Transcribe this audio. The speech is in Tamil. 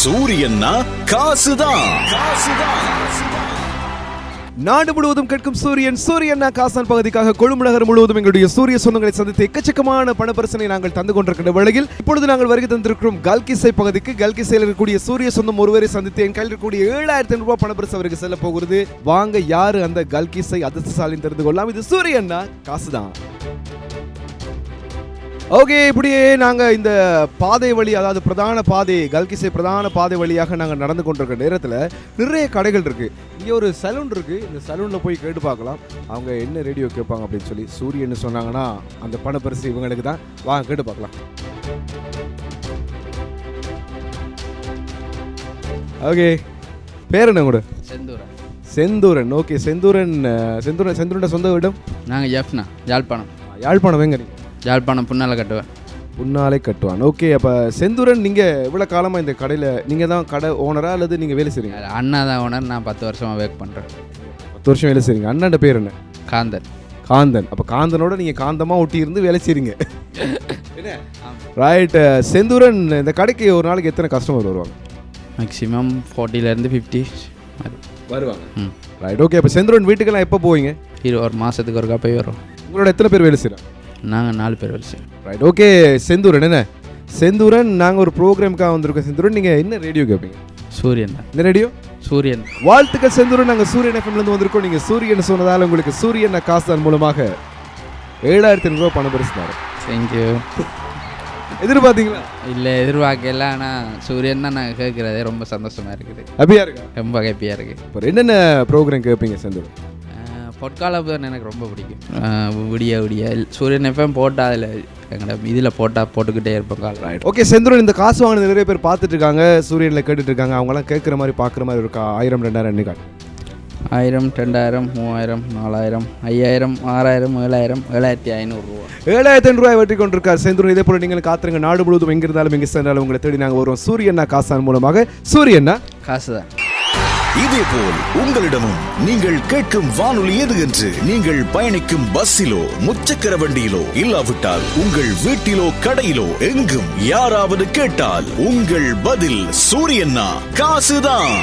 சூரியன்னா காசுதான். நாடு முழுவதும் கேட்கும் சூரியன் காசான் பகுதிக்காக கொழும்பு நகர் முழுவதும் எங்களுடைய சூரிய சொந்தங்களை சந்தித்து எக்கச்சக்கமான பணப்பரிசனை நாங்கள் தந்து கொண்டிருக்கின்ற வேளையில் இப்பொழுது நாங்கள் வருகை தந்திருக்கிறோம் கல்கிசை பகுதிக்கு. கல்கிசையில் இருக்கக்கூடிய சூரிய சொந்தம் ஒருவரை சந்தித்து என் கையில் இருக்கக்கூடிய 7,500 ரூபாய் பணப்பரிசு அவருக்கு செல்ல போகிறது. வாங்க யாரு அந்த கல்கிசை அதிர்ஷ்டசாலின்னு தெரிந்து கொள்ளலாம். இது சூரியன்னா காசுதான். ஓகே, இப்படியே நாங்கள் இந்த பாதை வழி, அதாவது பிரதான பாதை, கல்கிசை பிரதான பாதை வழியாக நாங்கள் நடந்து கொண்டிருக்கிற நேரத்தில் நிறைய கடைகள் இருக்குது. இங்கே ஒரு சலூன் இருக்குது. இந்த சலூனில் போய் கேட்டு பார்க்கலாம் அவங்க என்ன ரேடியோ கேட்பாங்க அப்படின்னு சொல்லி. சூரியன்னு சொன்னாங்கன்னா அந்த பணப்பரிசு இவங்களுக்கு தான். வாங்க கேட்டு பார்க்கலாம். ஓகே, பேர் என்ன கூட? செந்தூரன். ஓகே, செந்தூரன் சொந்த இடம்? நாங்கள் ஜெஃப்னா, யாழ்ப்பாணம். எங்க நீங்கள்? யாழ்ப்பாணம் புன்னாலை கட்டுவான். ஓகே, அப்போ செந்தூரன், நீங்கள் இவ்வளோ காலமாக இந்த கடையில் நீங்கள் தான் கடை ஓனரா அல்லது நீங்கள் வேலை செய்கிறீங்க? அண்ணா தான் ஓனர். நான் 10 வருஷமாக ஒர்க் பண்ணுறேன். 10 வருஷம் வேலை செய்கிறீங்க. அண்ணாண்ட பேர் என்ன? காந்தன். அப்போ காந்தனோட நீங்கள் காந்தமாக ஒட்டி இருந்து வேலை செய்கிறீங்க. ரைட். செந்தூரன், இந்த கடைக்கு ஒரு நாளைக்கு எத்தனை கஸ்டமர் வருவாங்க? மேக்ஸிமம் 40 to 50 வருவாங்க. ரைட். ஓகே, அப்போ செந்தூரன் வீட்டுக்கெல்லாம் எப்போ போவீங்க? ஒரு மாதத்துக்கு ஒருக்கா போய் வரும். உங்களோட எத்தனை பேர் வேலை செய்கிறாங்க? நாங்கள் 4 பேர் வேலை செய்கிறோம். ரைட். ஓகே, செந்தூரன், நாங்கள் ஒரு ப்ரோக்ராமுக்காக வந்திருக்கோம். செந்தூரன், நீங்கள் என்ன ரேடியோ கேட்பீங்க? சூரியன். என்ன ரேடியோ? சூரியன். வாழ்த்துக்கள் செந்தூரன். நாங்கள் சூரியன் எஃப்எம்லேருந்து வந்திருக்கோம். நீங்கள் சூரியன் சொன்னதால் உங்களுக்கு சூரியன் காசுதான் மூலமாக 7,500 ரூபா பணம் பரிசு தரோம். தேங்க்யூ. எதிர்பார்த்தீங்களா? இல்லை, எதிர்பார்க்கல. ஆனால் சூரியன் தான் நாங்கள் கேட்குறதே ரொம்ப சந்தோஷமாக இருக்குது. ஹாப்பியாக இருக்கா? ரொம்ப ஹாப்பியாக இருக்குது. இப்போ என்னென்ன ப்ரோக்ராம் கேட்பீங்க செந்தூரன்? பொற்காலப்புதான் எனக்கு ரொம்ப பிடிக்கும். விடிய சூரியன் எஃப்எம் போட்டால் அதில் எங்களோட இதில் போட்டுக்கிட்டே இருப்போம் காலம். ரைட். ஓகே செந்தூரன், இந்த காசு வாங்கின நிறைய பேர் பார்த்துட்டு இருக்காங்க, சூரியனில் கேட்டுட்டு இருக்காங்க. அவங்களாம் கேட்குற மாதிரி பார்க்குற மாதிரி இருக்கா? 1000, 2000 என்ன காட்டு? 1000, 2000, 3000, 4000, 5000, 6000, 7000, 7500 ரூபா. 7,500 ரூபாய் வெற்றி கொண்டிருக்கார் செந்தூரன். இதே போல நீங்கள் காத்துருங்க. நாடு முழுவதும் எங்கிருந்தாலும் எங்கே சென்றாலும் உங்களை தேடி நாங்கள் வருவோம் சூரியன்னா காசான் மூலமாக. சூரியன்னா காசுதான். இதேபோல் உங்களிடமும் நீங்கள் கேட்கும் வானொலி எது என்று நீங்கள் பயணிக்கும் பஸ்ஸிலோ முச்சக்கர வண்டியிலோ இல்லாவிட்டால் உங்கள் வீட்டிலோ கடையிலோ எங்கும் யாராவது கேட்டால் உங்கள் பதில் சூரியன்னா காசுதான்.